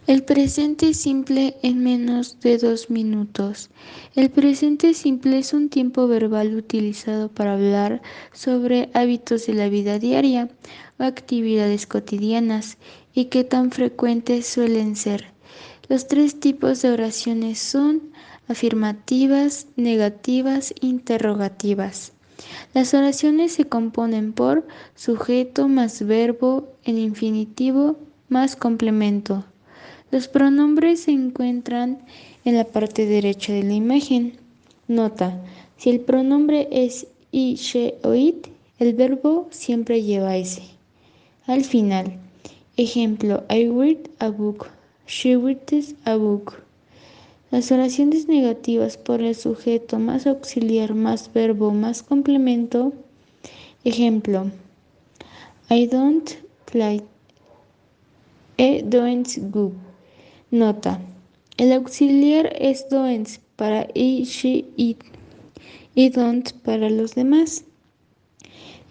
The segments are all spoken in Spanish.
El presente simple en menos de 2 minutos. El presente simple es un tiempo verbal utilizado para hablar sobre hábitos de la vida diaria o actividades cotidianas y qué tan frecuentes suelen ser. Los 3 tipos de oraciones son afirmativas, negativas, interrogativas. Las oraciones se componen por sujeto más verbo en infinitivo más complemento. Los pronombres se encuentran en la parte derecha de la imagen. Nota: si el pronombre es I, she o it, el verbo siempre lleva S. Al final, ejemplo: I read a book, she reads a book. Las oraciones negativas por el sujeto más auxiliar más verbo más complemento. Ejemplo: I don't play, don't go. Nota: el auxiliar es doens para I, she, it y don't para los demás.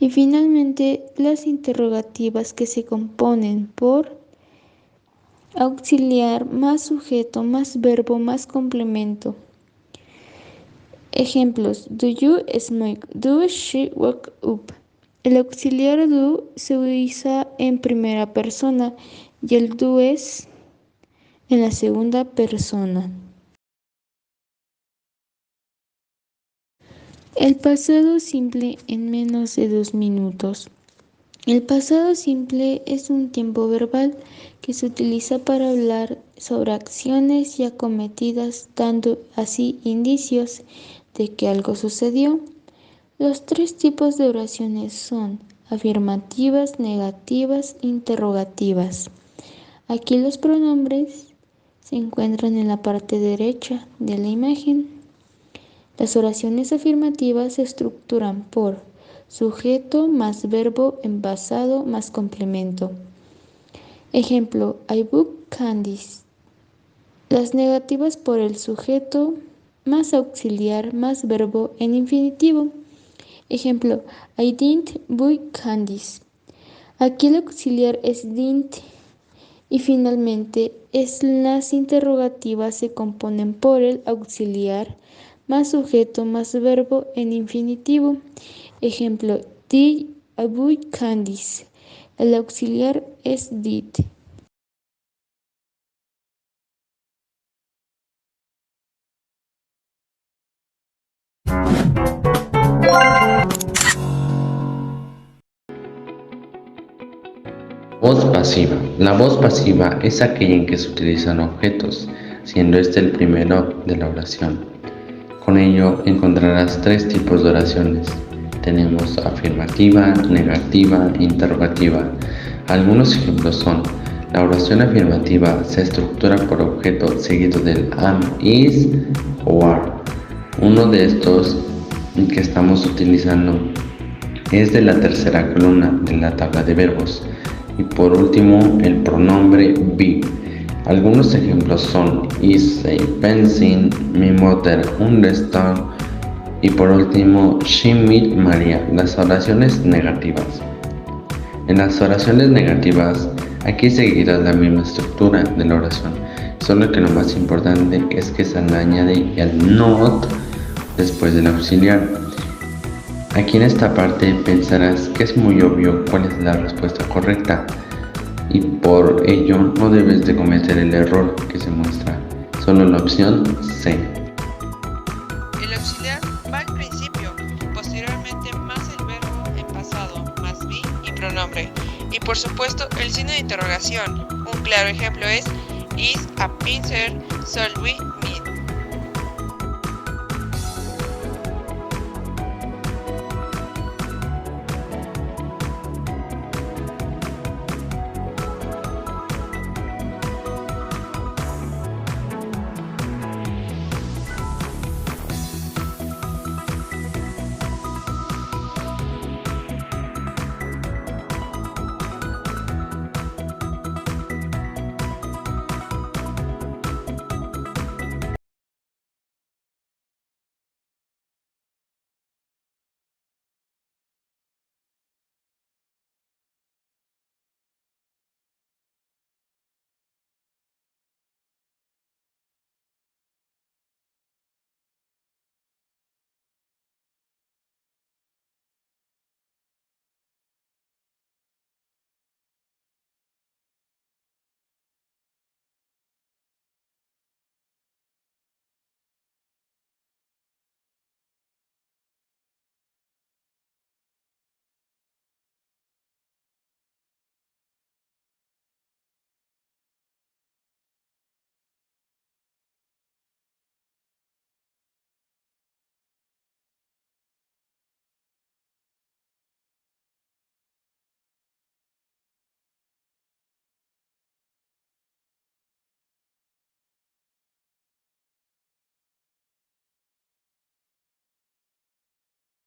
Y finalmente, las interrogativas que se componen por auxiliar más sujeto más verbo más complemento. Ejemplos: do you smoke? Do she wake up? El auxiliar do se utiliza en primera persona y el do es en la segunda persona. El pasado simple en menos de 2 minutos. El pasado simple es un tiempo verbal que se utiliza para hablar sobre acciones ya cometidas, dando así indicios de que algo sucedió. Los 3 tipos de oraciones son afirmativas, negativas, interrogativas. Aquí los pronombres se encuentran en la parte derecha de la imagen. Las oraciones afirmativas se estructuran por sujeto más verbo en pasado más complemento. Ejemplo: I book candies. Las negativas por el sujeto más auxiliar más verbo en infinitivo. Ejemplo: I didn't buy candies. Aquí el auxiliar es didn't. Y finalmente, las interrogativas se componen por el auxiliar más sujeto más verbo en infinitivo. Ejemplo: did I buy candies. El auxiliar es did. Voz pasiva. La voz pasiva es aquella en que se utilizan objetos, siendo este el primero de la oración. Con ello encontrarás 3 tipos de oraciones. Tenemos afirmativa, negativa e interrogativa. Algunos ejemplos son: la oración afirmativa se estructura por objeto seguido del am, is o are. Uno de estos que estamos utilizando es de la tercera columna de la tabla de verbos. Y por último, el pronombre be. Algunos ejemplos son is a pencil, my mother understand, y por último, she met Maria. Las oraciones negativas. En las oraciones negativas, aquí seguirá la misma estructura de la oración, solo que lo más importante es que se le añade el not después del auxiliar. Aquí en esta parte pensarás que es muy obvio cuál es la respuesta correcta y por ello no debes de cometer el error que se muestra, solo la opción C. El auxiliar va al principio, posteriormente más el verbo en pasado, más be y pronombre. Y por supuesto el signo de interrogación. Un claro ejemplo es: is a pencil, shall we meet?